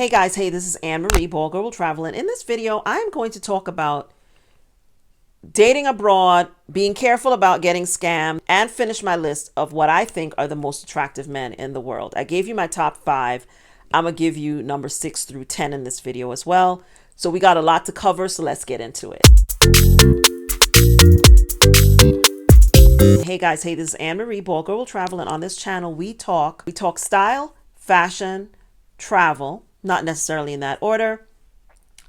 Hey guys, hey, this is Anne Marie, BaldGirlWillTravel, and in this video, I'm going to talk about dating abroad, being careful about getting scammed, and finish my list of what I think are the most attractive men in the world. I gave you my top 5. I'm going to give you number 6 through 10 in this video as well. So we got a lot to cover, so let's get into it. Hey guys, hey, this is Anne Marie, BaldGirlWillTravel, and on this channel, we talk style, fashion, travel, not necessarily in that order.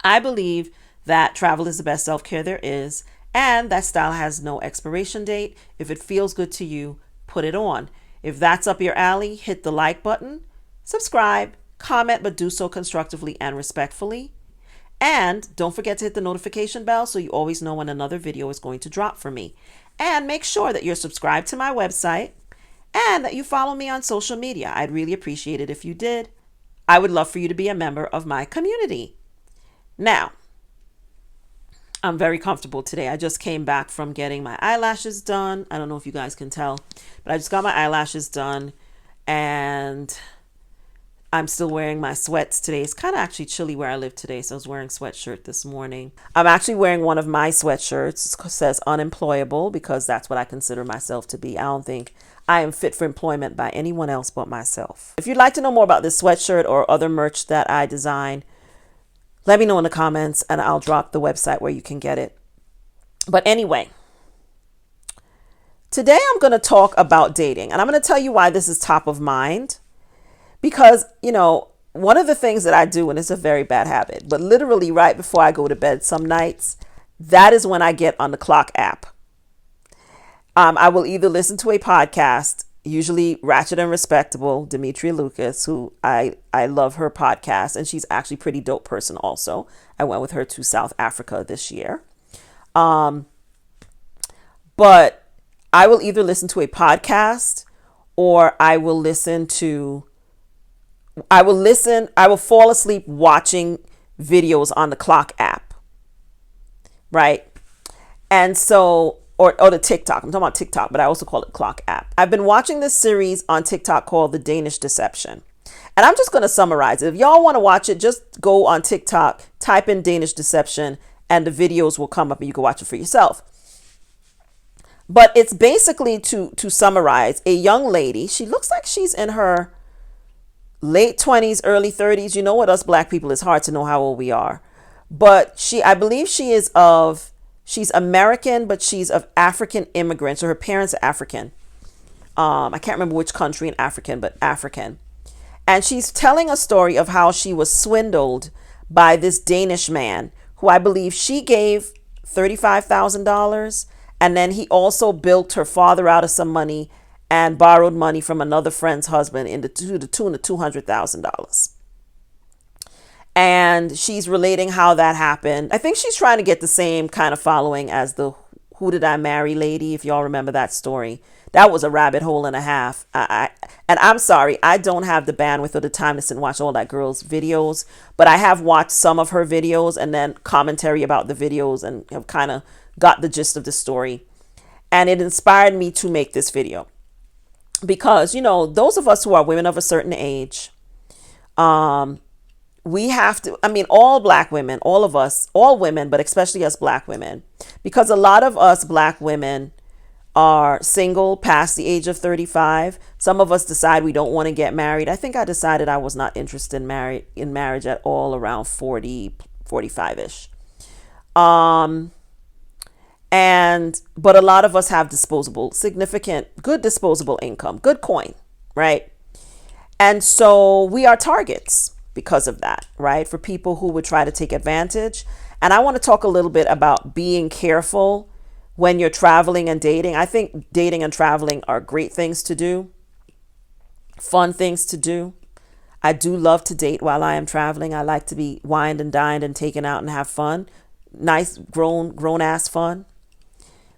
I believe that travel is the best self-care there is, and that style has no expiration date. If it feels good to you, put it on. If that's up your alley, hit the like button, subscribe, comment, but do so constructively and respectfully. And don't forget to hit the notification bell so you always know when another video is going to drop for me. And make sure that you're subscribed to my website and that you follow me on social media. I'd really appreciate it if you did. I would love for you to be a member of my community. Now, I'm very comfortable today. I just came back from getting my eyelashes done. I don't know if you guys can tell, but I just got my eyelashes done and I'm still wearing my sweats today. It's kind of actually chilly where I live today, so I was wearing a sweatshirt this morning. I'm actually wearing one of my sweatshirts. It says unemployable because that's what I consider myself to be. I don't think I am fit for employment by anyone else but myself. If you'd like to know more about this sweatshirt or other merch that I design, let me know in the comments and I'll drop the website where you can get it. But anyway, today I'm going to talk about dating, and I'm going to tell you why this is top of mind. Because, one of the things that I do, and it's a very bad habit, but literally right before I go to bed some nights, that is when I get on the clock app. I will either listen to a podcast, usually Ratchet and Respectable, Demetria Lucas, who I love her podcast, and she's actually a pretty dope person also. I went with her to South Africa this year. But I will either listen to a podcast or I will fall asleep watching videos on the clock app, right? And so, or the TikTok, I'm talking about TikTok, but I also call it clock app. I've been watching this series on TikTok called The Danish Deception. And I'm just going to summarize it. If y'all want to watch it, just go on TikTok, type in Danish Deception, and the videos will come up and you can watch it for yourself. But it's basically, to summarize, a young lady, she looks like she's in her late 20s, early 30s. You know what, us black people, it's hard to know how old we are. But I believe she's American, but she's of African immigrants, so her parents are African. I can't remember which country in African, but African. And she's telling a story of how she was swindled by this Danish man who I believe she gave $35,000. And then he also bilked her father out of some money and borrowed money from another friend's husband to the tune of $200,000. And she's relating how that happened. I think she's trying to get the same kind of following as the Who Did I Marry lady, if y'all remember that story. That was a rabbit hole and a half. And I'm sorry, I don't have the bandwidth or the time to sit and watch all that girl's videos, but I have watched some of her videos and then commentary about the videos and have kind of got the gist of the story. And it inspired me to make this video. Because, those of us who are women of a certain age, we have to, all black women, all of us, all women, but especially us black women, because a lot of us black women are single past the age of 35. Some of us decide we don't want to get married. I think I decided I was not interested in marriage at all around 40, 45-ish. But a lot of us have good disposable income, good coin, right? And so we are targets because of that, right? For people who would try to take advantage. And I want to talk a little bit about being careful when you're traveling and dating. I think dating and traveling are great things to do, fun things to do. I do love to date while I am traveling. I like to be wined and dined and taken out and have fun. Nice grown ass fun.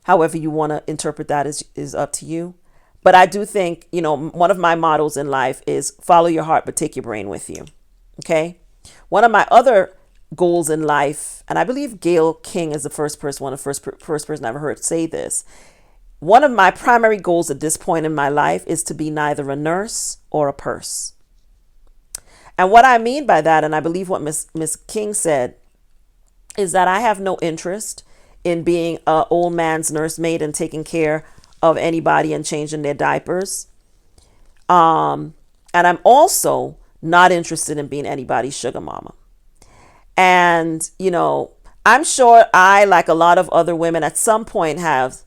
However you want to interpret that is up to you. But I do think, one of my mottos in life is follow your heart, but take your brain with you. Okay. One of my other goals in life, and I believe Gail King is the first person I ever heard say this. One of my primary goals at this point in my life is to be neither a nurse or a purse. And what I mean by that, and I believe what Miss King said, is that I have no interest in being an old man's nursemaid and taking care of anybody and changing their diapers. And I'm also not interested in being anybody's sugar mama. And, I'm sure I, like a lot of other women, at some point have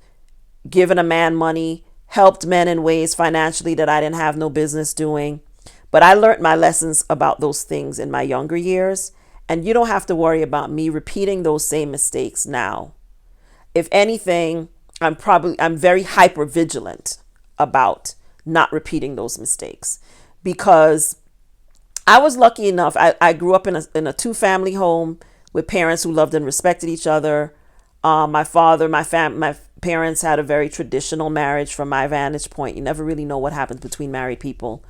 given a man money, helped men in ways financially that I didn't have no business doing. But I learned my lessons about those things in my younger years. And you don't have to worry about me repeating those same mistakes now. If anything, I'm very hyper vigilant about not repeating those mistakes, because I was lucky enough. I grew up in a two-family home with parents who loved and respected each other. My parents had a very traditional marriage from my vantage point. You never really know what happens between married people,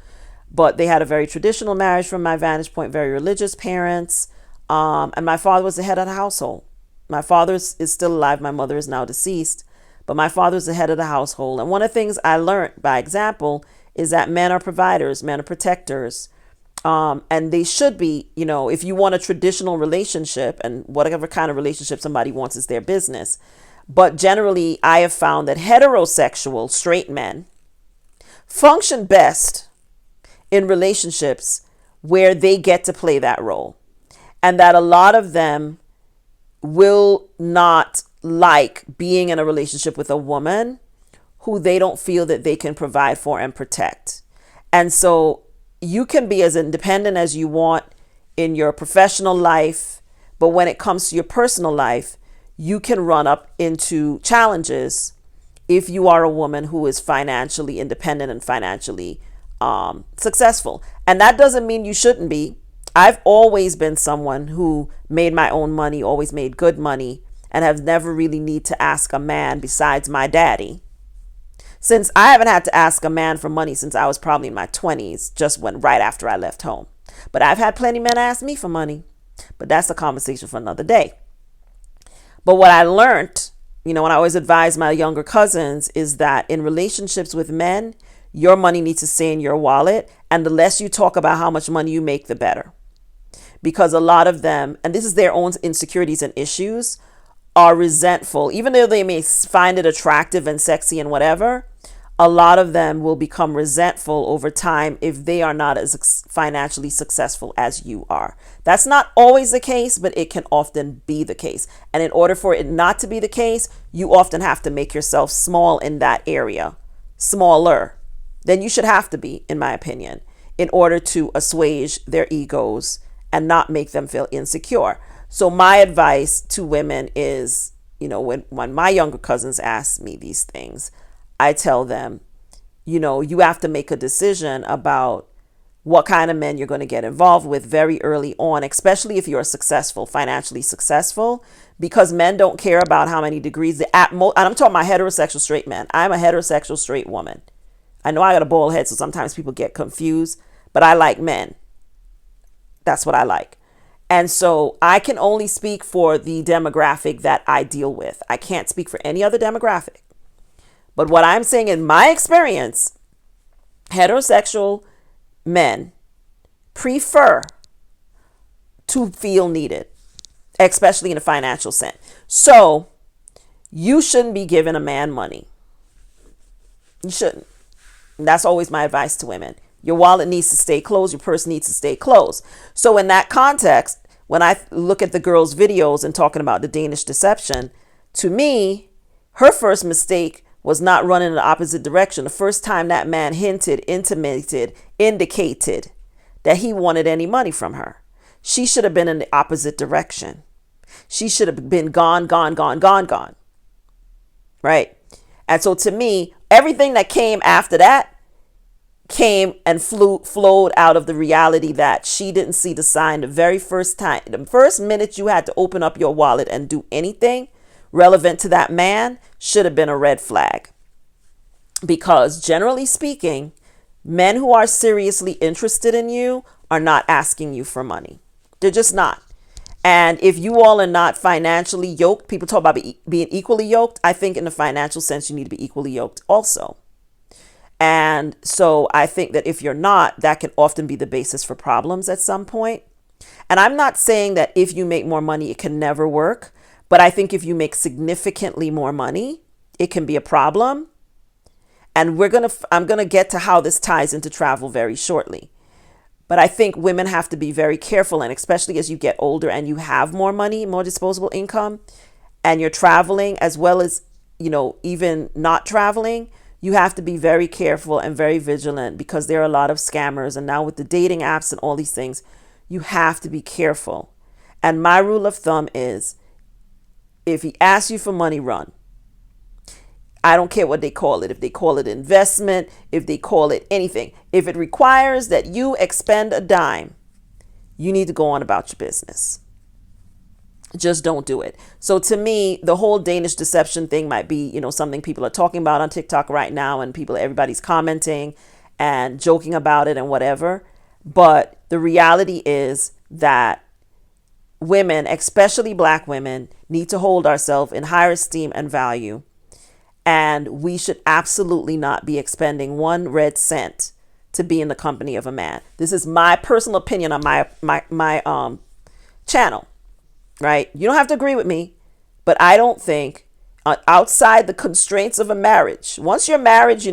but they had a very traditional marriage from my vantage point, very religious parents. And my father was the head of the household. My father is still alive. My mother is now deceased, but my father was the head of the household. And one of the things I learned by example is that men are providers, men are protectors. And they should be, if you want a traditional relationship, and whatever kind of relationship somebody wants is their business. But generally, I have found that heterosexual straight men function best in relationships where they get to play that role. And that a lot of them will not like being in a relationship with a woman who they don't feel that they can provide for and protect. And so you can be as independent as you want in your professional life, but when it comes to your personal life, you can run up into challenges if you are a woman who is financially independent and financially successful. And that doesn't mean you shouldn't be. I've always been someone who made my own money, always made good money, and have never really need to ask a man besides my daddy. Since I haven't had to ask a man for money since I was probably in my 20s, just when right after I left home. But I've had plenty of men ask me for money. But that's a conversation for another day. But what I learned, when I always advise my younger cousins, is that in relationships with men, your money needs to stay in your wallet. And the less you talk about how much money you make, the better. Because a lot of them, and this is their own insecurities and issues, are resentful. Even though they may find it attractive and sexy and whatever, a lot of them will become resentful over time if they are not as financially successful as you are. That's not always the case, but it can often be the case. And in order for it not to be the case, you often have to make yourself small in that area, smaller than you should have to be, in my opinion, in order to assuage their egos and not make them feel insecure. So my advice to women is, when my younger cousins ask me these things, I tell them, you have to make a decision about what kind of men you're going to get involved with very early on, especially if you're successful, financially successful, because men don't care about how many degrees. And I'm talking about heterosexual straight men. I'm a heterosexual straight woman. I know I got a bald head, so sometimes people get confused, but I like men. That's what I like. And so I can only speak for the demographic that I deal with. I can't speak for any other demographic. But what I'm saying in my experience, heterosexual men prefer to feel needed, especially in a financial sense. So you shouldn't be giving a man money. You shouldn't. And that's always my advice to women. Your wallet needs to stay closed. Your purse needs to stay closed. So in that context, when I look at the girl's videos and talking about the Danish deception, to me, her first mistake was not running in the opposite direction. The first time that man indicated that he wanted any money from her, she should have been in the opposite direction. She should have been gone. Right? And so to me, everything that came after that came and flowed out of the reality that she didn't see the sign the very first time. The first minute you had to open up your wallet and do anything relevant to that man should have been a red flag. Because generally speaking, men who are seriously interested in you are not asking you for money. They're just not. And if you all are not financially yoked, people talk about being equally yoked. I think in the financial sense, you need to be equally yoked also. And so I think that if you're not, that can often be the basis for problems at some point. And I'm not saying that if you make more money, it can never work. But I think if you make significantly more money, it can be a problem. And I'm going to get to how this ties into travel very shortly. But I think women have to be very careful, and especially as you get older and you have more money, more disposable income, and you're traveling as well as, even not traveling, you have to be very careful and very vigilant because there are a lot of scammers. And now with the dating apps and all these things, you have to be careful. And my rule of thumb is if he asks you for money, run. I don't care what they call it. If they call it investment, if they call it anything, if it requires that you expend a dime, you need to go on about your business. Just don't do it. So to me, the whole Danish deception thing might be, something people are talking about on TikTok right now, and everybody's commenting and joking about it and whatever. But the reality is that women, especially Black women, need to hold ourselves in higher esteem and value. And we should absolutely not be expending 1 red cent to be in the company of a man. This is my personal opinion on my channel, right? You don't have to agree with me, but I don't think outside the constraints of a marriage, once you're married,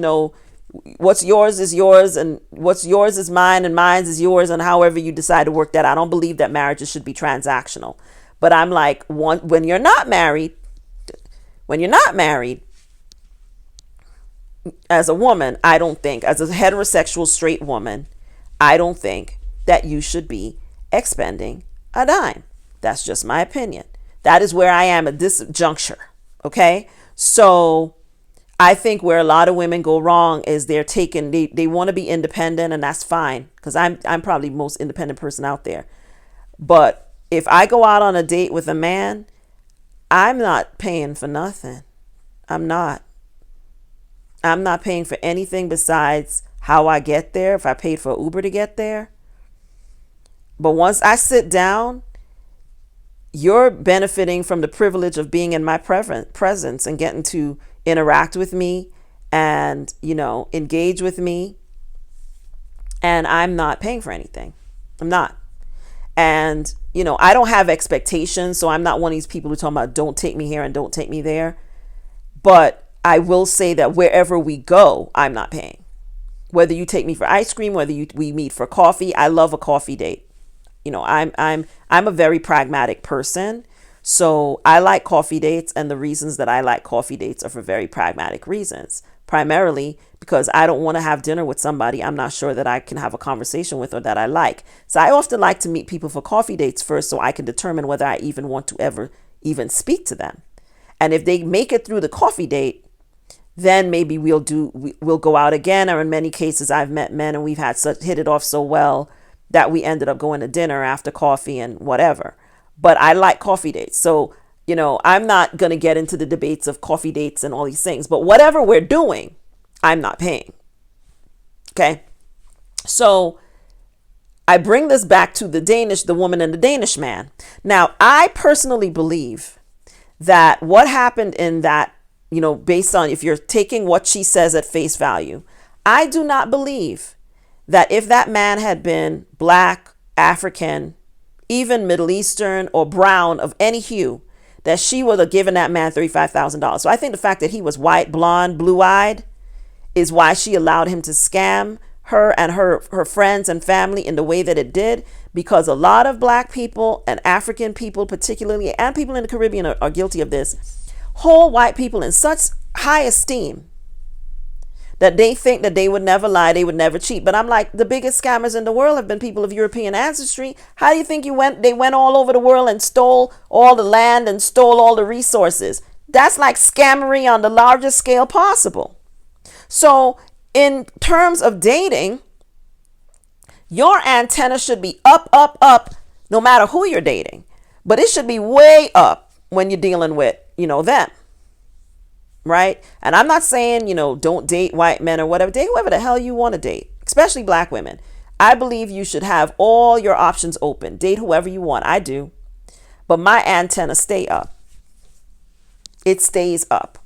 what's yours is yours, and what's yours is mine, and mine is yours, and however you decide to work that. I don't believe that marriages should be transactional. But I'm like, when you're not married, as a woman, I don't think, as a heterosexual straight woman, I don't think that you should be expending a dime. That's just my opinion. That is where I am at this juncture. Okay. So I think where a lot of women go wrong is they want to be independent, and that's fine. Cause I'm probably the most independent person out there. But if I go out on a date with a man, I'm not paying for nothing. I'm not paying for anything besides how I get there, if I paid for Uber to get there. But once I sit down, you're benefiting from the privilege of being in my presence and getting to interact with me and, engage with me. And I'm not paying for anything. I'm not. And, I don't have expectations. So I'm not one of these people who talk about don't take me here and don't take me there. But I will say that wherever we go, I'm not paying. Whether you take me for ice cream, whether we meet for coffee, I love a coffee date. I'm a very pragmatic person. So I like coffee dates, and the reasons that I like coffee dates are for very pragmatic reasons. Primarily because I don't want to have dinner with somebody I'm not sure that I can have a conversation with or that I like. So I often like to meet people for coffee dates first so I can determine whether I even want to ever even speak to them. And if they make it through the coffee date, then maybe we'll go out again. Or in many cases, I've met men and we've hit it off so well that we ended up going to dinner after coffee and whatever. But I like coffee dates. So, I'm not going to get into the debates of coffee dates and all these things. But whatever we're doing, I'm not paying. Okay. So I bring this back to the woman and the Danish man. Now, I personally believe that what happened in that, based on if you're taking what she says at face value, I do not believe that if that man had been Black, African, even Middle Eastern or brown of any hue, that she would have given that man $35,000. So I think the fact that he was white, blonde, blue-eyed is why she allowed him to scam her and her friends and family in the way that it did, because a lot of Black people and African people particularly, and people in the Caribbean are guilty of this, hold white people in such high esteem that they think that they would never lie, they would never cheat. But I'm like, the biggest scammers in the world have been people of European ancestry. How do you think they went all over the world and stole all the land and stole all the resources? That's like scammery on the largest scale possible. So in terms of dating, your antenna should be up, up, up, no matter who you're dating. But it should be way up when you're dealing with, them. Right? And I'm not saying, don't date white men or whatever. Date whoever the hell you want to date, especially Black women. I believe you should have all your options open. Date whoever you want. I do. But my antenna stay up. It stays up.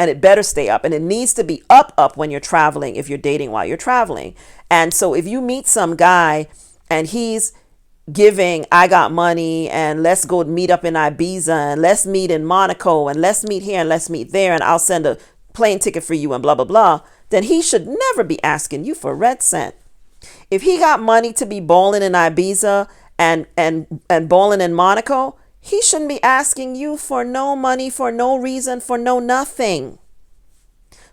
And it better stay up. And it needs to be up when you're traveling, if you're dating while you're traveling. And so if you meet some guy and he's giving, I got money, and let's go meet up in Ibiza, and let's meet in Monaco, and let's meet here, and let's meet there, and I'll send a plane ticket for you, and blah, blah, blah, then he should never be asking you for a red cent. If he got money to be balling in Ibiza and balling in Monaco, he shouldn't be asking you for no money, for no reason, for no nothing.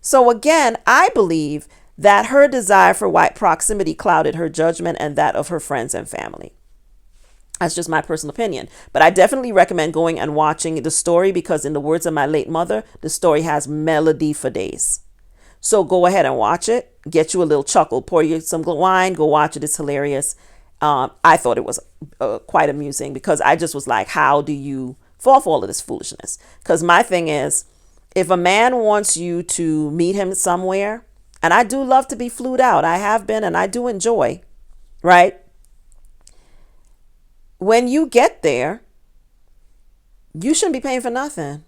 So again, I believe that her desire for white proximity clouded her judgment and that of her friends and family. That's just my personal opinion. But I definitely recommend going and watching the story, because in the words of my late mother, the story has melody for days. So go ahead and watch it. Get you a little chuckle. Pour you some wine. Go watch it. It's hilarious. I thought it was quite amusing, because I just was like, how do you fall for all of this foolishness? Because my thing is, if a man wants you to meet him somewhere, and I do love to be flued out. I have been, and I do enjoy, right? When you get there, you shouldn't be paying for nothing.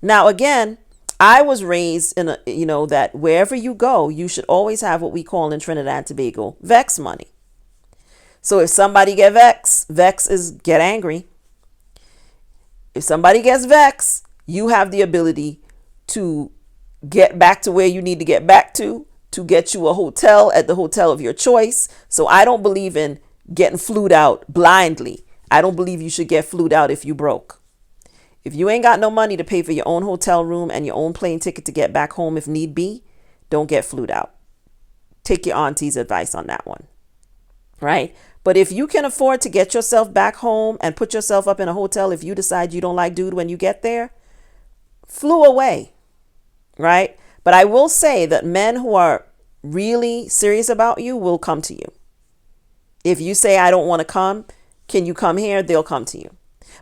Now, again, I was raised in that wherever you go, you should always have what we call in Trinidad and Tobago, vex money. So if somebody get vex is get angry. If somebody gets vex, you have the ability to get back to where you need to get back to get you a hotel at the hotel of your choice. So I don't believe in getting flued out blindly. I don't believe you should get flued out if you broke. If you ain't got no money to pay for your own hotel room and your own plane ticket to get back home if need be, don't get flued out. Take your auntie's advice on that one, right? But if you can afford to get yourself back home and put yourself up in a hotel, if you decide you don't like dude when you get there, flew away, right? But I will say that men who are really serious about you will come to you. If you say, I don't want to come, can you come here? They'll come to you.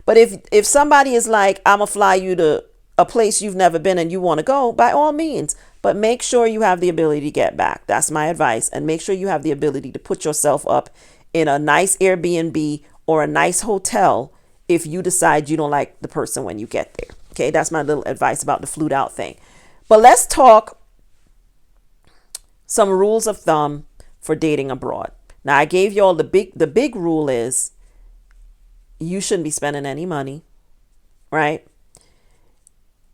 But if somebody is like, I'm going to fly you to a place you've never been and you want to go, by all means. But make sure you have the ability to get back. That's my advice. And make sure you have the ability to put yourself up in a nice Airbnb or a nice hotel if you decide you don't like the person when you get there. Okay, that's my little advice about the flued out thing. But let's talk some rules of thumb for dating abroad. Now, I gave you all the big rule is you shouldn't be spending any money, right?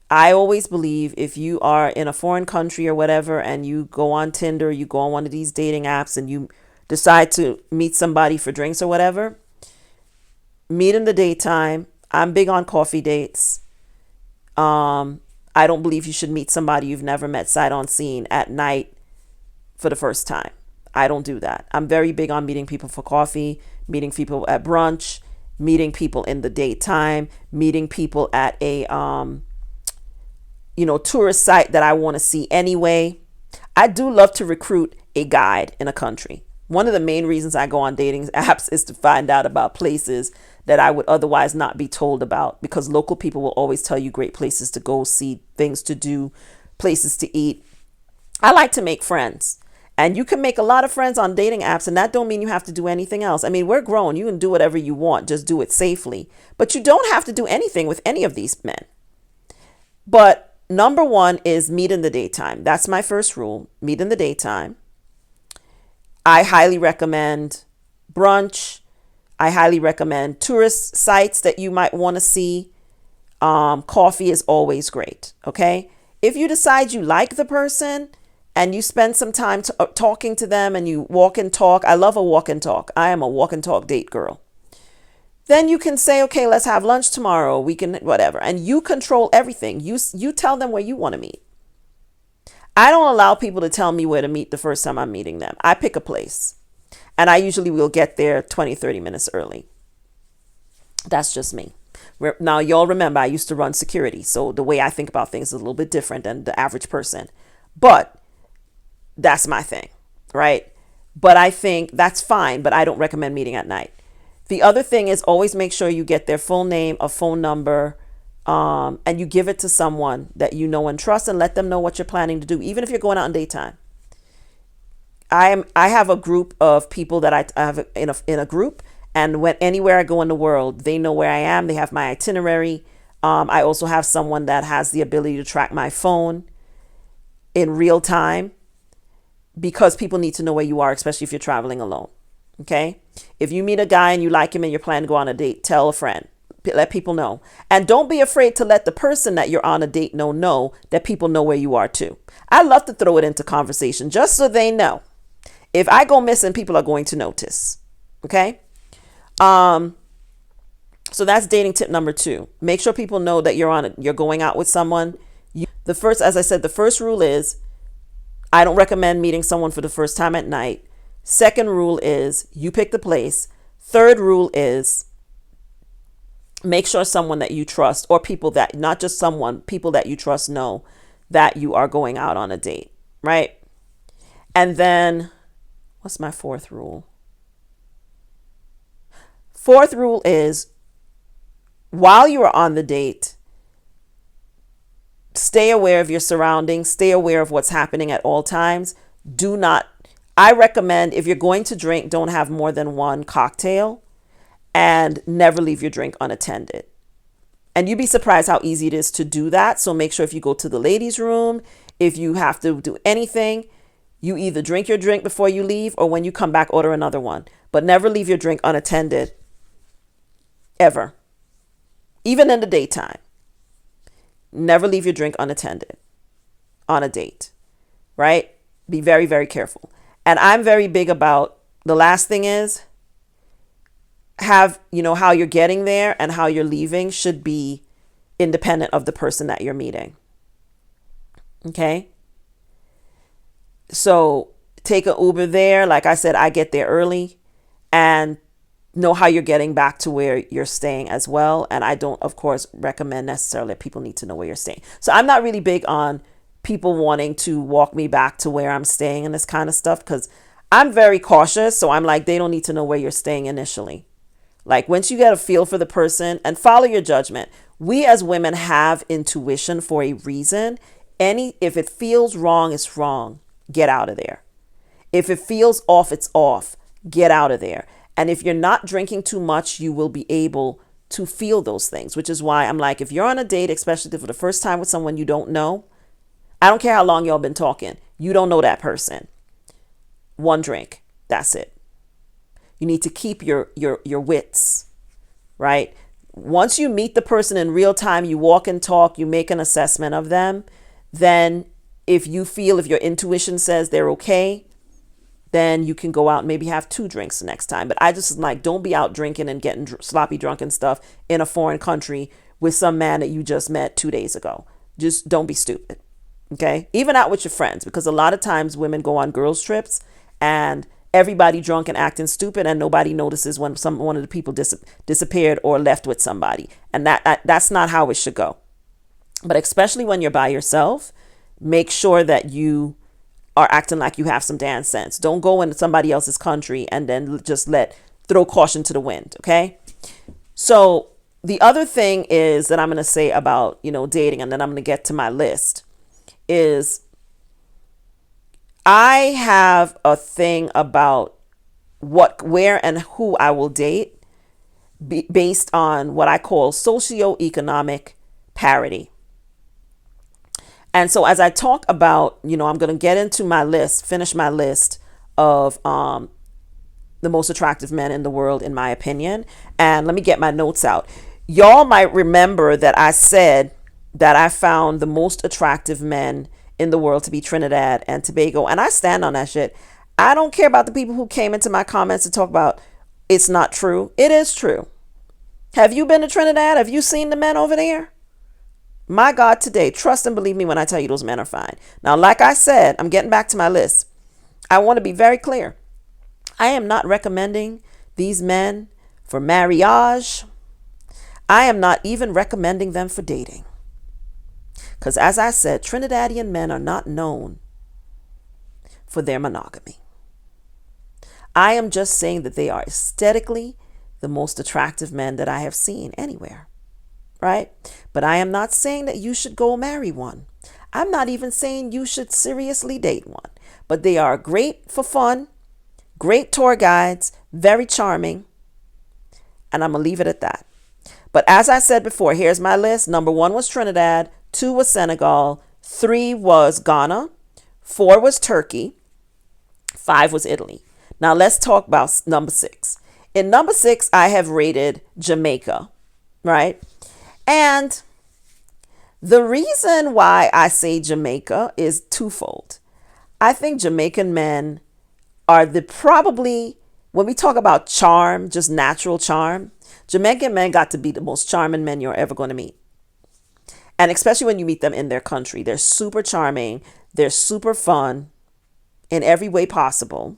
I always believe if you are in a foreign country or whatever and you go on Tinder, you go on one of these dating apps and you decide to meet somebody for drinks or whatever, meet in the daytime. I'm big on coffee dates. I don't believe you should meet somebody you've never met sight unseen at night for the first time. I don't do that. I'm very big on meeting people for coffee, meeting people at brunch, meeting people in the daytime, meeting people at a tourist site that I want to see anyway. I do love to recruit a guide in a country. One of the main reasons I go on dating apps is to find out about places that I would otherwise not be told about, because local people will always tell you great places to go see, things to do, places to eat. I like to make friends. And you can make a lot of friends on dating apps, and that don't mean you have to do anything else. I mean, we're grown. You can do whatever you want. Just do it safely. But you don't have to do anything with any of these men. But number one is meet in the daytime. That's my first rule. Meet in the daytime. I highly recommend brunch. I highly recommend tourist sites that you might want to see. Coffee is always great. Okay. If you decide you like the person and you spend some time talking to them and you walk and talk. I love a walk and talk. I am a walk and talk date girl. Then you can say, okay, let's have lunch tomorrow. We can, whatever. And you control everything. You tell them where you want to meet. I don't allow people to tell me where to meet the first time I'm meeting them. I pick a place. And I usually will get there 20, 30 minutes early. That's just me. Now, y'all remember, I used to run security. So the way I think about things is a little bit different than the average person. But that's my thing, right? But I think that's fine, but I don't recommend meeting at night. The other thing is always make sure you get their full name, a phone number, and you give it to someone that you know and trust, and let them know what you're planning to do, even if you're going out in daytime. I have a group of people that I have in a group, and when anywhere I go in the world, they know where I am. They have my itinerary. I also have someone that has the ability to track my phone in real time, because people need to know where you are, especially if you're traveling alone. Okay? If you meet a guy and you like him and you're planning to go on a date, tell a friend. Let people know. And don't be afraid to let the person that you're on a date know that people know where you are too. I love to throw it into conversation just so they know. If I go missing, people are going to notice. Okay? So that's dating tip number 2. Make sure people know that you're going out with someone. As I said, the first rule is I don't recommend meeting someone for the first time at night. Second rule is you pick the place. Third rule is make sure someone that you trust, or people that, not just someone, people that you trust know that you are going out on a date, right? And then, what's my fourth rule? Fourth rule is while you are on the date, stay aware of your surroundings, stay aware of what's happening at all times. I recommend, if you're going to drink, don't have more than one cocktail, and never leave your drink unattended. And you'd be surprised how easy it is to do that. So make sure if you go to the ladies' room, if you have to do anything, you either drink your drink before you leave, or when you come back, order another one. But never leave your drink unattended, ever. Even in the daytime. Never leave your drink unattended on a date, right? Be very, very careful. And I'm very big about, the last thing is, how you're getting there and how you're leaving should be independent of the person that you're meeting. Okay? So take an Uber there. Like I said, I get there early, and know how you're getting back to where you're staying as well. And I don't, of course, recommend necessarily that people need to know where you're staying. So I'm not really big on people wanting to walk me back to where I'm staying and this kind of stuff, because I'm very cautious. So I'm like, they don't need to know where you're staying initially. Like, once you get a feel for the person, and follow your judgment. We as women have intuition for a reason. If it feels wrong, it's wrong. Get out of there. If it feels off, it's off. Get out of there. And if you're not drinking too much, you will be able to feel those things, which is why I'm like, if you're on a date, especially for the first time with someone you don't know, I don't care how long y'all been talking, you don't know that person. One drink, that's it. You need to keep your wits, right? Once you meet the person in real time, you walk and talk, you make an assessment of them. Then if your intuition says they're okay, then you can go out and maybe have 2 drinks the next time. But I just like, don't be out drinking and getting sloppy drunk and stuff in a foreign country with some man that you just met 2 days ago. Just don't be stupid. Okay? Even out with your friends, because a lot of times women go on girls' trips and everybody drunk and acting stupid, and nobody notices when one of the people disappeared or left with somebody. And that's not how it should go. But especially when you're by yourself, make sure that you are acting like you have some damn sense. Don't go into somebody else's country and then just throw caution to the wind. Okay. So the other thing is that I'm going to say about, dating, and then I'm going to get to my list, is I have a thing about where and who I will date based on what I call socioeconomic parity. And so as I talk about, I'm going to get into finish my list of the most attractive men in the world, in my opinion. And let me get my notes out. Y'all might remember that I said that I found the most attractive men in the world to be Trinidad and Tobago. And I stand on that shit. I don't care about the people who came into my comments to talk about it's not true. It is true. Have you been to Trinidad? Have you seen the men over there? My God, today, trust and believe me when I tell you those men are fine. Now, like I said, I'm getting back to my list. I want to be very clear. I am not recommending these men for marriage. I am not even recommending them for dating. Because as I said, Trinidadian men are not known for their monogamy. I am just saying that they are aesthetically the most attractive men that I have seen anywhere. Right? But I am not saying that you should go marry one. I'm not even saying you should seriously date one. But they are great for fun, great tour guides, very charming. And I'm going to leave it at that. But as I said before, here's my list. Number 1 was Trinidad, 2 was Senegal, 3 was Ghana, 4 was Turkey, 5 was Italy. Now let's talk about number 6. In number 6, I have rated Jamaica, right? And the reason why I say Jamaica is twofold. I think Jamaican men are probably, when we talk about charm, just natural charm, Jamaican men got to be the most charming men you're ever going to meet. And especially when you meet them in their country, they're super charming. They're super fun in every way possible.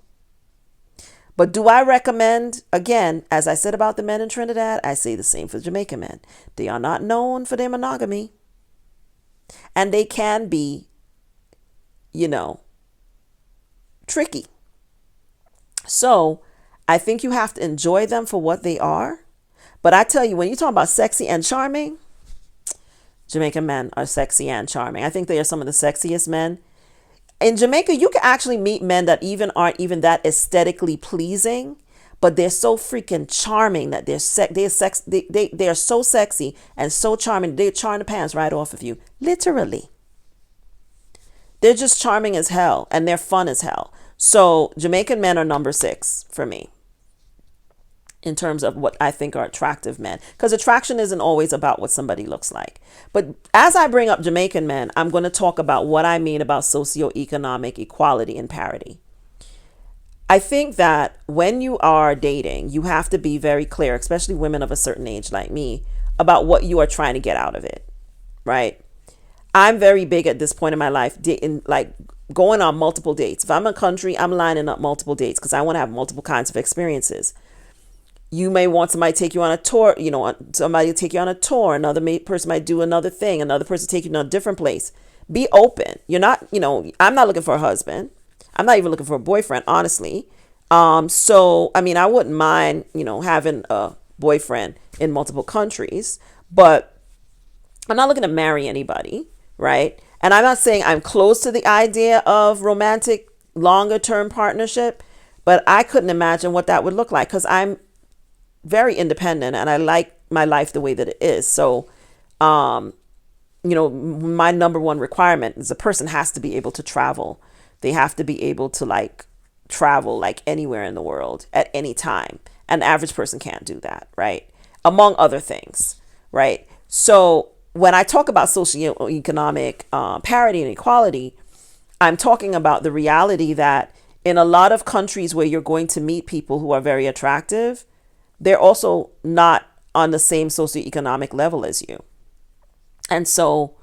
But do I recommend, again, as I said about the men in Trinidad, I say the same for Jamaican men. They are not known for their monogamy. And they can be, tricky. So I think you have to enjoy them for what they are. But I tell you, when you talk about sexy and charming, Jamaican men are sexy and charming. I think they are some of the sexiest men. In Jamaica, you can actually meet men that aren't even that aesthetically pleasing, but they're so freaking charming that they are so sexy and so charming. They charm the pants right off of you, literally. They're just charming as hell and they're fun as hell. So Jamaican men are number 6 for me in terms of what I think are attractive men, because attraction isn't always about what somebody looks like. But as I bring up Jamaican men, I'm going to talk about what I mean about socioeconomic equality and parity. I think that when you are dating, you have to be very clear, especially women of a certain age like me, about what you are trying to get out of it, right? I'm very big at this point in my life, going on multiple dates. If I'm in a country, I'm lining up multiple dates because I want to have multiple kinds of experiences. You may want somebody to take you on a tour, somebody to take you on a tour. Another person might do another thing. Another person take you to a different place. Be open. You're not, I'm not looking for a husband. I'm not even looking for a boyfriend, honestly. So, I wouldn't mind, having a boyfriend in multiple countries, but I'm not looking to marry anybody, right? And I'm not saying I'm close to the idea of romantic, longer term partnership, but I couldn't imagine what that would look like because I'm very independent and I like my life the way that it is. So, my number 1 requirement is a person has to be able to travel. They have to be able to travel anywhere in the world at any time. An average person can't do that, right? Among other things, right? So when I talk about socioeconomic parity and equality, I'm talking about the reality that in a lot of countries where you're going to meet people who are very attractive, they're also not on the same socioeconomic level as you. And so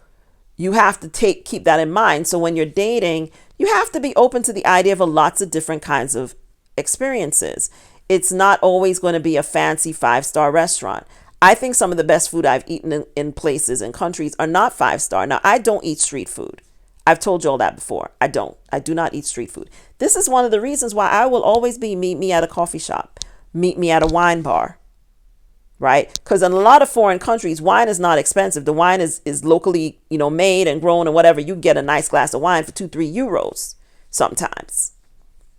you have to keep that in mind. So when you're dating, you have to be open to the idea of lots of different kinds of experiences. It's not always going to be a fancy 5-star restaurant. I think some of the best food I've eaten in places and countries are not 5-star. Now, I don't eat street food. I've told you all that before. I do not eat street food. This is one of the reasons why I will always meet me at a coffee shop. Meet me at a wine bar, right? Because in a lot of foreign countries, wine is not expensive. The wine is locally, made and grown and whatever. You get a nice glass of wine for 2-3 euros sometimes,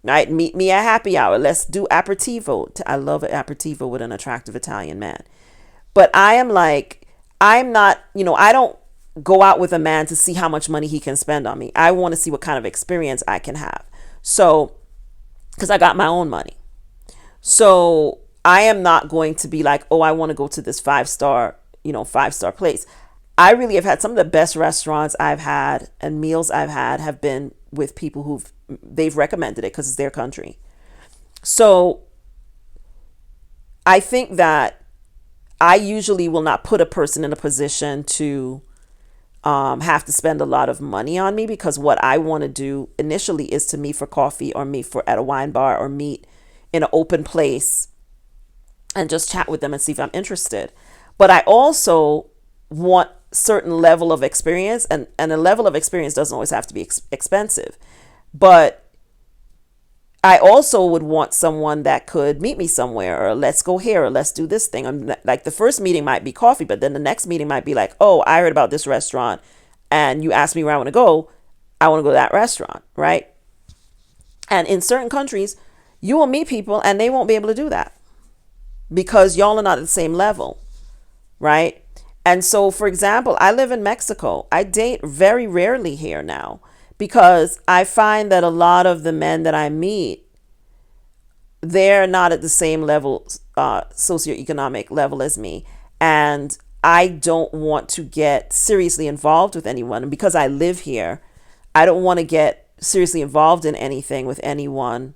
right? Meet me at happy hour. Let's do aperitivo. I love an aperitivo with an attractive Italian man. But I'm not, I don't go out with a man to see how much money he can spend on me. I want to see what kind of experience I can have. So, because I got my own money. So I am not going to be like, oh, I want to go to this 5-star place. I really have had some of the best restaurants I've had and meals I've had have been with people they've recommended it because it's their country. So I think that I usually will not put a person in a position to have to spend a lot of money on me, because what I want to do initially is to meet for coffee or meet at a wine bar or meet in an open place and just chat with them and see if I'm interested. But I also want certain level of experience, and a level of experience doesn't always have to be expensive. But I also would want someone that could meet me somewhere, or let's go here, or let's do this thing. Like the first meeting might be coffee, but then the next meeting might be like, oh, I heard about this restaurant and you asked me where I want to go. I want to go to that restaurant, right? And in certain countries, you will meet people and they won't be able to do that because y'all are not at the same level, right? And so, for example, I live in Mexico. I date very rarely here now because I find that a lot of the men that I meet, they're not at the same level, socioeconomic level as me. And I don't want to get seriously involved with anyone. And because I live here, I don't want to get seriously involved in anything with anyone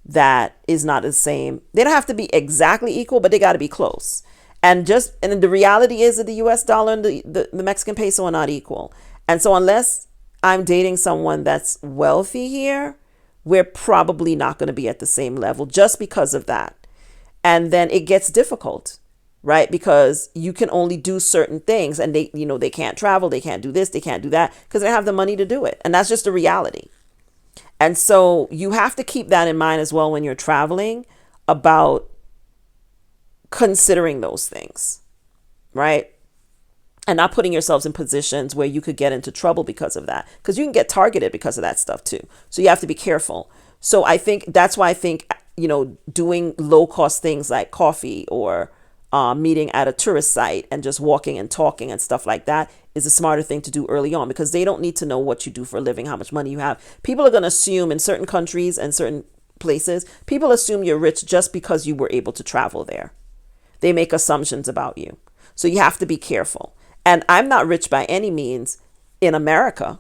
that is not the same. They don't have to be exactly equal, but they got to be close. And the reality is that the US dollar and the Mexican peso are not equal. And so unless I'm dating someone that's wealthy here, we're probably not going to be at the same level just because of that. And then it gets difficult, right? Because you can only do certain things and they can't travel, they can't do this, they can't do that because they don't have the money to do it. And that's just the reality. And so you have to keep that in mind as well when you're traveling about considering those things, right? And not putting yourselves in positions where you could get into trouble because of that, because you can get targeted because of that stuff too. So you have to be careful. So I think that's why I think, doing low cost things like coffee or meeting at a tourist site and just walking and talking and stuff like that is a smarter thing to do early on, because they don't need to know what you do for a living, how much money you have. People are going to assume in certain countries and certain places, people assume you're rich just because you were able to travel there. They make assumptions about you. So you have to be careful. And I'm not rich by any means in America,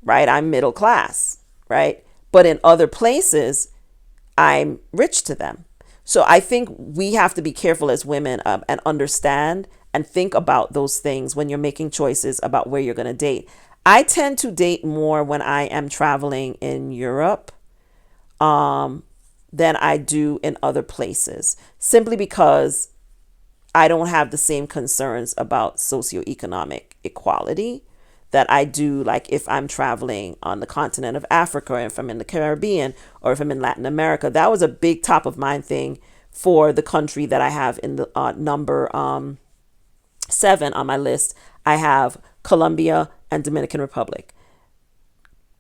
right? I'm middle class, right? But in other places, I'm rich to them. So I think we have to be careful as women, and understand and think about those things when you're making choices about where you're going to date. I tend to date more when I am traveling in Europe than I do in other places, simply because I don't have the same concerns about socioeconomic equality that I do, like if I'm traveling on the continent of Africa, or if I'm in the Caribbean, or if I'm in Latin America. That was a big top of mind thing for the country that I have in the number 7 on my list. I have Colombia and Dominican Republic.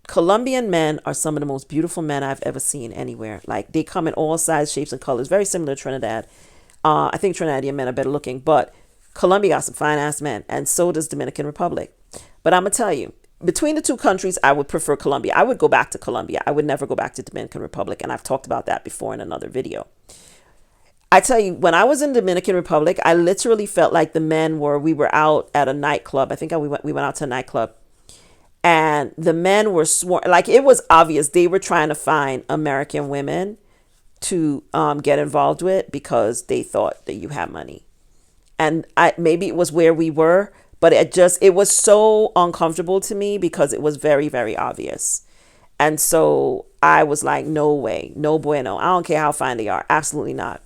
Colombian men are some of the most beautiful men I've ever seen anywhere. Like, they come in all sizes, shapes, and colors, very similar to Trinidad. I think Trinidadian men are better looking, but Colombia got some fine ass men, and so does Dominican Republic. But I'm gonna tell you, between the two countries, I would prefer Colombia. I would go back to Colombia. I would never go back to Dominican Republic, and I've talked about that before in another video. I tell you, when I was in Dominican Republic, I literally felt like we were out at a nightclub. I think we went out to a nightclub, and the men were like, it was obvious they were trying to find American women to get involved with because they thought that you had money. And maybe it was where we were, but it was so uncomfortable to me because it was very, very obvious. And so I was like, no way, no bueno. I don't care how fine they are. Absolutely not.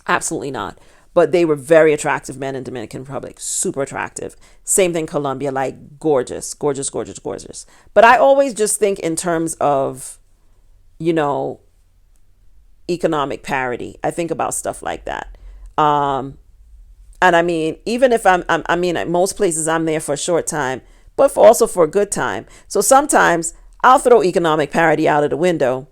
Absolutely not. But they were very attractive men in Dominican Republic, super attractive. Same thing, Colombia, like gorgeous, gorgeous, gorgeous, gorgeous. But I always just think in terms of, economic parity. I think about stuff like that. And I mean, even if at most places I'm there for a short time, but also for a good time. So sometimes I'll throw economic parity out of the window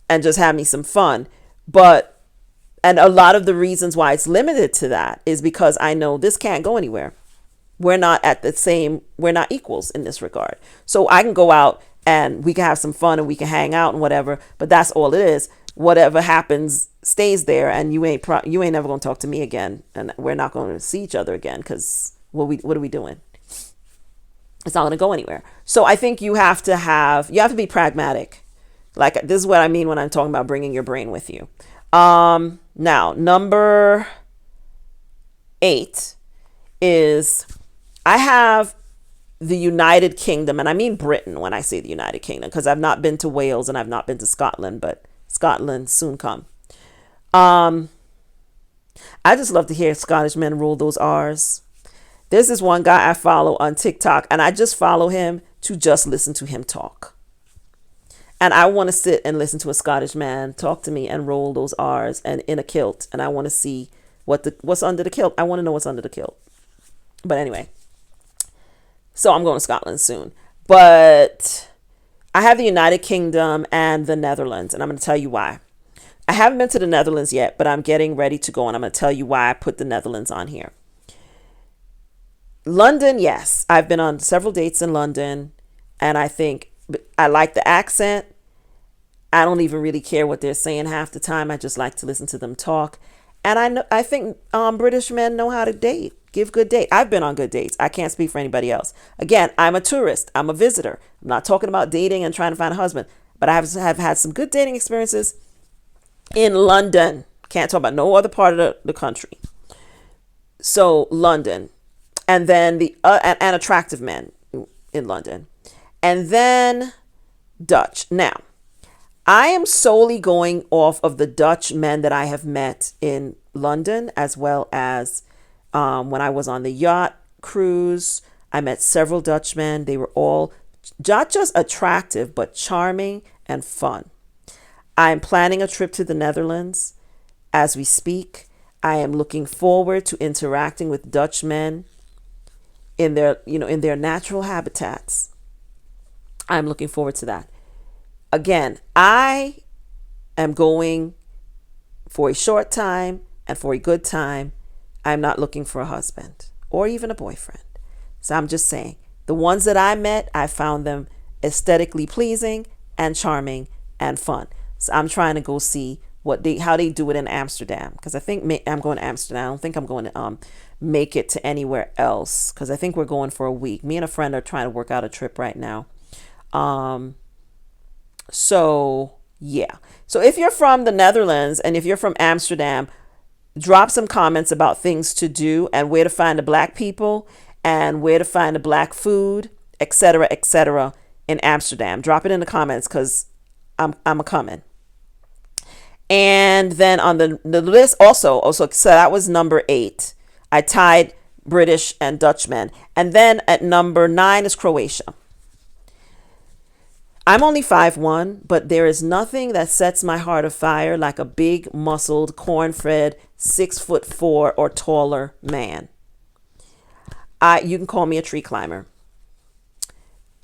and just have me some fun. And a lot of the reasons why it's limited to that is because I know this can't go anywhere. We're not equals in this regard. So I can go out and we can have some fun and we can hang out and whatever, but that's all it is. Whatever happens stays there, and you ain't never gonna talk to me again, and we're not gonna see each other again, because what are we doing? It's not gonna go anywhere. So I think you have to be pragmatic. Like, this is what I mean when I'm talking about bringing your brain with you. Now, number 8 is I have the United Kingdom, and I mean Britain when I say the United Kingdom, because I've not been to Wales and I've not been to Scotland, but Scotland soon come. I just love to hear Scottish men roll those R's. There's this one guy I follow on TikTok, and I just follow him to just listen to him talk. And I want to sit and listen to a Scottish man talk to me and roll those R's and in a kilt. And I want to see what's under the kilt. I want to know what's under the kilt. But anyway, so I'm going to Scotland soon. But I have the United Kingdom and the Netherlands, and I'm going to tell you why. I haven't been to the Netherlands yet, but I'm getting ready to go, and I'm going to tell you why I put the Netherlands on here. London, yes. I've been on several dates in London, and I think I like the accent. I don't even really care what they're saying half the time. I just like to listen to them talk. And I think British men know how to date, give good date. I've been on good dates. I can't speak for anybody else. Again, I'm a tourist. I'm a visitor. I'm not talking about dating and trying to find a husband, but I have had some good dating experiences in London. Can't talk about no other part of the country. So London, and then and attractive men in London, and then Dutch. Now, I am solely going off of the Dutch men that I have met in London, as well as when I was on the yacht cruise. I met several Dutch men. They were all not just attractive, but charming and fun. I am planning a trip to the Netherlands as we speak. I am looking forward to interacting with Dutch men in their natural habitats. I'm looking forward to that. Again, I am going for a short time and for a good time. I'm not looking for a husband or even a boyfriend. So I'm just saying, the ones that I met, I found them aesthetically pleasing and charming and fun. So I'm trying to go see how they do it in Amsterdam, because I think I'm going to Amsterdam. I don't think I'm going to make it to anywhere else, because I think we're going for a week. Me and a friend are trying to work out a trip right now. So yeah. So if you're from the Netherlands and if you're from Amsterdam, drop some comments about things to do and where to find the black people and where to find the black food, etc., in Amsterdam. Drop it in the comments, because I'm a coming. And then on the list also, so that was number 8. I tied British and Dutchmen. And then at number 9 is Croatia. I'm only 5'1", but there is nothing that sets my heart afire like a big, muscled, corn-fed, 6'4" or taller man. You can call me a tree climber.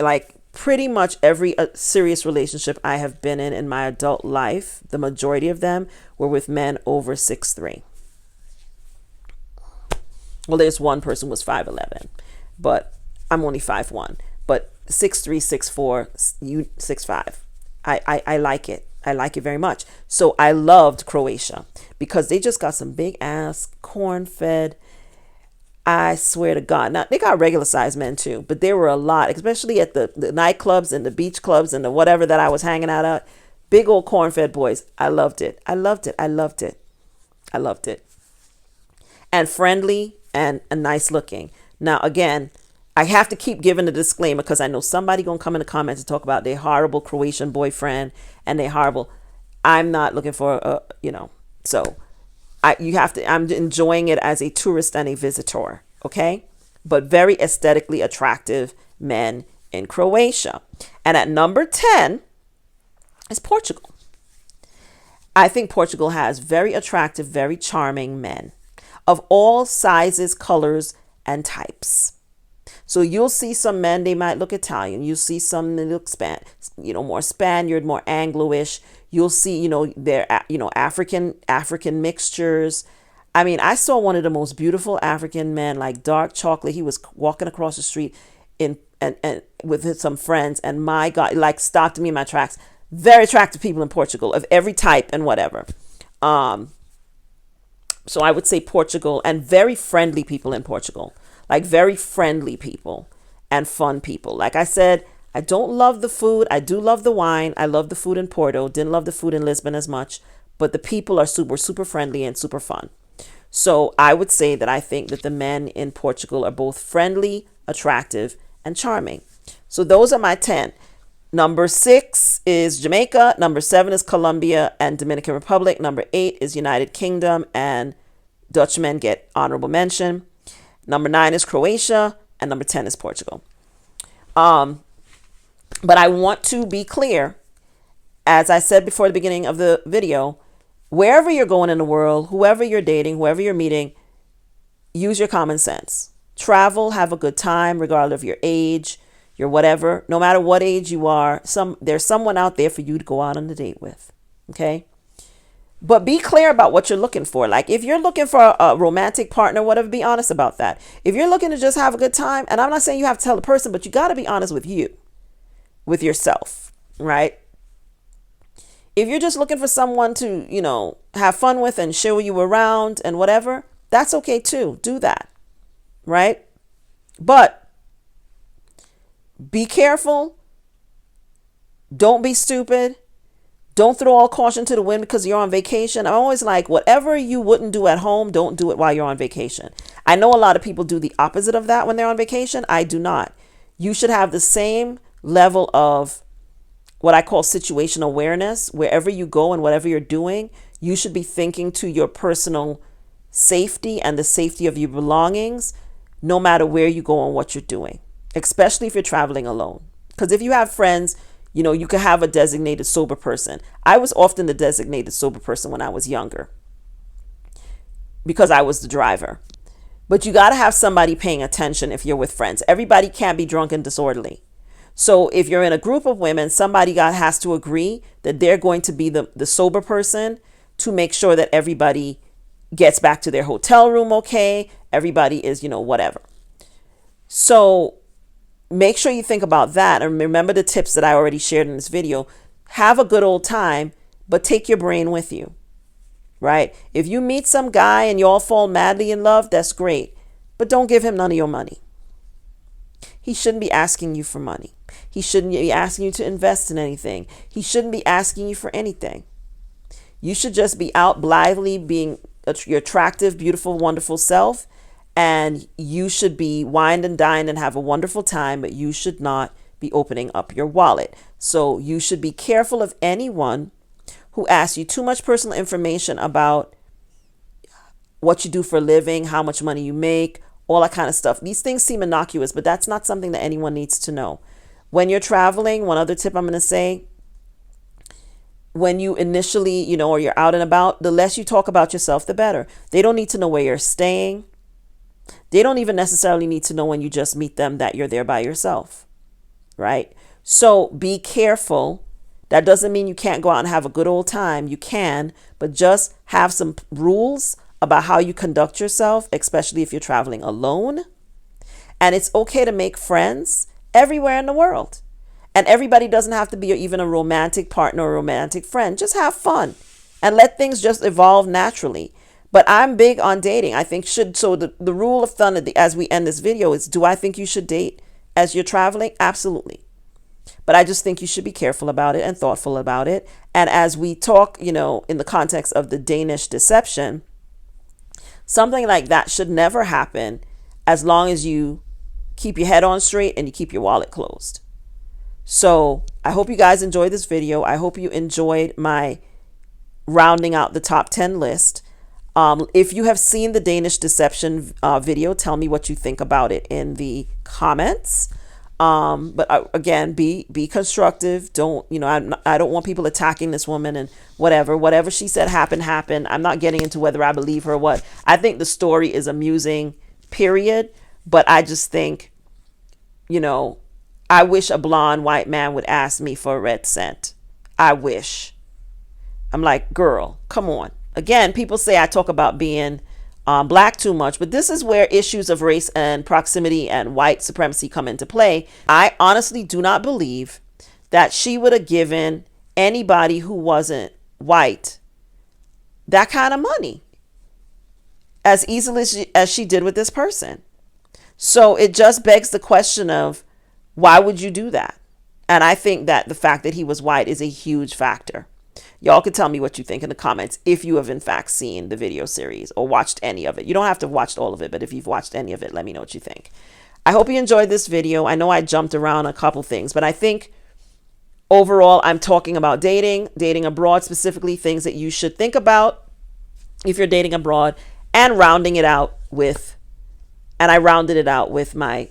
Like pretty much every serious relationship I have been in my adult life, the majority of them were with men over 6'3". Well, there's one person who was 5'11", but I'm only 5'1". But 6'3", 6'4", 6'5". I like it. I like it very much. So I loved Croatia because they just got some big ass corn-fed. I swear to God. Now, they got regular sized men too, but there were a lot, especially at the nightclubs and the beach clubs and the whatever that I was hanging out at. Big old corn-fed boys. I loved it. I loved it. I loved it. I loved it. And friendly and nice looking. Now, again, I have to keep giving the disclaimer because I know somebody going to come in the comments and talk about their horrible Croatian boyfriend and their horrible. I'm not looking for, so I'm enjoying it as a tourist and a visitor. Okay. But very aesthetically attractive men in Croatia. And at number 10 is Portugal. I think Portugal has very attractive, very charming men of all sizes, colors, and types. So you'll see some men, they might look Italian. You see some that look more Spaniard, more Anglo-ish. You'll see, they're, African mixtures. I mean, I saw one of the most beautiful African men, like dark chocolate. He was walking across the street and with some friends, and my God, like stopped me in my tracks. Very attractive people in Portugal of every type and whatever. So I would say Portugal, and very friendly people in Portugal. Like very friendly people and fun people. Like I said, I don't love the food. I do love the wine. I love the food in Porto. Didn't love the food in Lisbon as much. But the people are super friendly and super fun. So I would say that I think that the men in Portugal are both friendly, attractive, and charming. So those are my 10. Number 6 is Jamaica. Number 7 is Colombia and Dominican Republic. Number 8 is United Kingdom, and Dutch men get honorable mention. Number 9 is Croatia, and number 10 is Portugal. But I want to be clear, as I said before the beginning of the video, wherever you're going in the world, whoever you're dating, whoever you're meeting, use your common sense. Travel, have a good time, regardless of your age, your whatever. No matter what age you are, there's someone out there for you to go out on a date with. Okay? But be clear about what you're looking for. Like if you're looking for a romantic partner, whatever, be honest about that. If you're looking to just have a good time, and I'm not saying you have to tell the person, but you got to be honest with you, with yourself, right? If you're just looking for someone to, have fun with and show you around and whatever, that's okay too. Do that, right? But be careful. Don't be stupid. Don't throw all caution to the wind because you're on vacation. I'm always like, whatever you wouldn't do at home, don't do it while you're on vacation. I know a lot of people do the opposite of that when they're on vacation. I do not. You should have the same level of what I call situational awareness. Wherever you go and whatever you're doing, you should be thinking to your personal safety and the safety of your belongings, no matter where you go and what you're doing, especially if you're traveling alone. Because if you have friends, you could have a designated sober person. I was often the designated sober person when I was younger because I was the driver. But you got to have somebody paying attention if you're with friends. Everybody can't be drunk and disorderly. So if you're in a group of women, somebody has to agree that they're going to be the sober person to make sure that everybody gets back to their hotel room okay. Everybody is, whatever. So make sure you think about that and remember the tips that I already shared in this video. Have a good old time, but take your brain with you, right? If you meet some guy and you all fall madly in love, that's great, but don't give him none of your money. He shouldn't be asking you for money. He shouldn't be asking you to invest in anything. He shouldn't be asking you for anything. You should just be out blithely being your attractive, beautiful, wonderful self. And you should be wined and dined and have a wonderful time, but you should not be opening up your wallet. So you should be careful of anyone who asks you too much personal information about what you do for a living, how much money you make, all that kind of stuff. These things seem innocuous, but that's not something that anyone needs to know. When you're traveling, one other tip I'm going to say, when you initially, or you're out and about, the less you talk about yourself, the better. They don't need to know where you're staying. They don't even necessarily need to know when you just meet them that you're there by yourself, right? So be careful. That doesn't mean you can't go out and have a good old time. You can, but just have some rules about how you conduct yourself, especially if you're traveling alone. And it's okay to make friends everywhere in the world. And everybody doesn't have to be even a romantic partner or a romantic friend. Just have fun and let things just evolve naturally. But I'm big on dating. I think the rule of thumb as we end this video is, do I think you should date as you're traveling? Absolutely. But I just think you should be careful about it and thoughtful about it. And as we talk, in the context of the Danish deception, something like that should never happen as long as you keep your head on straight and you keep your wallet closed. So I hope you guys enjoyed this video. I hope you enjoyed my rounding out the top 10 list. If you have seen the Danish deception video, tell me what you think about it in the comments. But again, be constructive. Don't, I don't want people attacking this woman and whatever she said happened. I'm not getting into whether I believe her or what. I think the story is amusing, period. But I just think, I wish a blonde white man would ask me for a red cent. I wish. I'm like, girl, come on. Again, people say I talk about being black too much, but this is where issues of race and proximity and white supremacy come into play. I honestly do not believe that she would have given anybody who wasn't white that kind of money as easily as she did with this person. So it just begs the question of, why would you do that? And I think that the fact that he was white is a huge factor. Y'all can tell me what you think in the comments if you have in fact seen the video series or watched any of it. You don't have to have watched all of it, but if you've watched any of it, let me know what you think. I hope you enjoyed this video. I know I jumped around a couple things, but I think overall I'm talking about dating abroad, specifically things that you should think about if you're dating abroad, and rounding it out with, and I rounded it out with my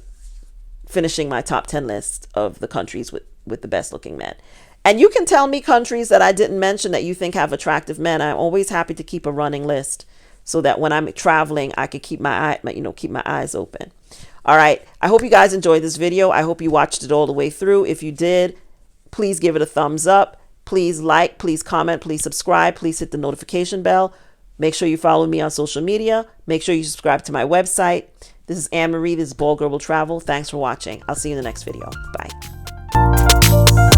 finishing my top 10 list of the countries with the best looking men. And you can tell me countries that I didn't mention that you think have attractive men. I'm always happy to keep a running list so that when I'm traveling, I can keep my eyes open. All right. I hope you guys enjoyed this video. I hope you watched it all the way through. If you did, please give it a thumbs up. Please like, please comment, please subscribe, please hit the notification bell. Make sure you follow me on social media. Make sure you subscribe to my website. This is Anne Marie. This is BaldGirlWillTravel. Thanks for watching. I'll see you in the next video. Bye.